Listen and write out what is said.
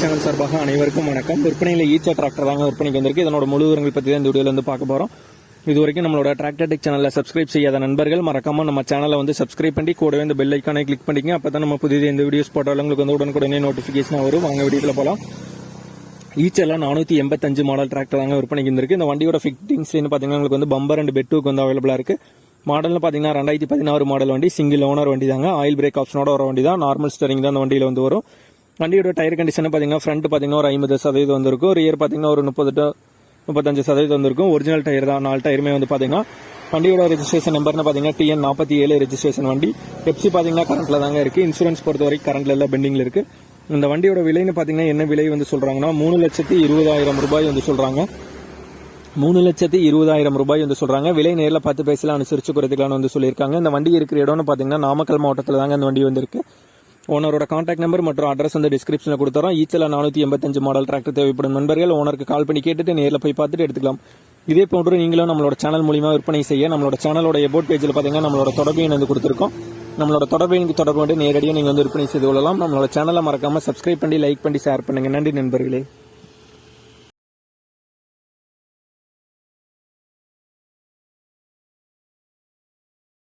Channel சார்பாக அனைவருக்கும் வணக்கம். விற்பனையில் ஈச்சா டிராக்டர் தாங்க விற்பனைக்கு வந்திருக்கு. இதனோட முழு விவரங்கள் பற்றி தான் இந்த வீடியோவில் வந்து பார்க்க போகிறோம். இது வரைக்கும் நம்மளோட டிராக்டர் டெக் சேனலில் சப்ஸ்கிரைப் செய்யாத நண்பர்கள் மறக்காம நம்ம சேனலை வந்து சப்ஸ்கிரைப் பண்ணி கூடவே இந்த பெல் ஐக்கானை கிளிக் பண்ணிங்க. அப்போ தான் நம்ம புதிய இந்த வீடியோஸ் போட்டாலும் உங்களுக்கு வந்து உடனுக்குடனே நோட்டிஃபிகேஷன் வரும். வாங்க வீடியோவில் போகலாம். ஈச்செல்லாம் 485 மாடல் டிராக்டர் தாங்க விற்பனைக்கு வந்திருக்கு. இந்த வண்டியோட ஃபிட்டிங்ஸ்லேருந்து பார்த்தீங்கன்னா உங்களுக்கு வந்து பம்பர் அண்ட் பெட்டுக்கு வந்து அவைலபிளாக இருக்குது. மாடல்னு பார்த்தீங்கன்னா 2016 மாடல் வண்டி, சிங்கிள் ஓனர் வண்டி தாங்க. ஆயில் பிரேக் ஆப்ஷனோட வர வண்டி தான். நார்மல் ஸ்டரிங் தான் அந்த வண்டியில் வந்து வரும். வண்டியோட டயர் கண்டிஷன் பார்த்தீங்கன்னா ஃப்ரண்ட் பார்த்தீங்கன்னா ஒரு 50% வந்திருக்கும். ரியர் பார்த்தீங்கன்னா ஒரு 30-35% வந்திருக்கும். ஒரிஜினல் டயர் தான். 4 டயருமே வந்து பார்த்தீங்கன்னா வண்டியோட ரெஜிஸ்ட்ரேஷன் நம்பர்னு பார்த்தீங்கன்னா TN 47 ரெஜிஸ்ட்ரேஷன் வண்டி. பெப்சி பார்த்தீங்கன்னா கரண்ட்ல தாங்க இருக்குது. இன்சூரன்ஸ் பொறுத்த வரைக்கும் கரண்ட்ல எல்லாம் பெண்டிங்ல இருக்குது. இந்த வண்டியோட விலைன்னு பார்த்தீங்கன்னா என்ன விலை வந்து சொல்கிறாங்கன்னா 3,20,000 ரூபாய் வந்து சொல்கிறாங்க. 3,20,000 ரூபாய் வந்து சொல்கிறாங்க. விலை நேரில் பார்த்து பேசலாம், அனுசரித்து குறைத்துக்கலாம்னு வந்து சொல்லியிருக்காங்க. இந்த வண்டி இருக்கிற இடம்னு பார்த்தீங்கன்னா நாமக்கல் மாவட்டத்தில் தாங்க இந்த வண்டி வந்திருக்கு. ஓனரோட கான்டாக்ட் நம்பர் மற்றும் அட்ரஸ் வந்து டிஸ்கிரிப்ஷனில் கொடுத்துறோம். ஈச்சல 485 மாடல் டிராக்டர் தேவைப்படும் நண்பர்கள் ஓனருக்கு கால் பண்ணி கேட்டுட்டு நேரில் போய் பார்த்துட்டு எடுத்துக்கலாம். இதே போன்று நீங்களும் நம்மளோட சேனல் மூலியமா விற்பனை செய்ய நம்மளோட சேனலோட எபோட் பேஜில் பார்த்தீங்கன்னா நம்மளோட தொடர்பு எண் வந்து கொடுத்துருக்கோம். நம்மளோட தொடர்பு தொடர்பு நேரடியாக நீங்கள் வந்து விற்பனை செய்து கொள்ளலாம். நம்மளோட சேனலை மறக்காம சப்ஸ்கிரைப் பண்ணி லைக் பண்ணி ஷேர் பண்ணுங்க. நன்றி நண்பர்களே.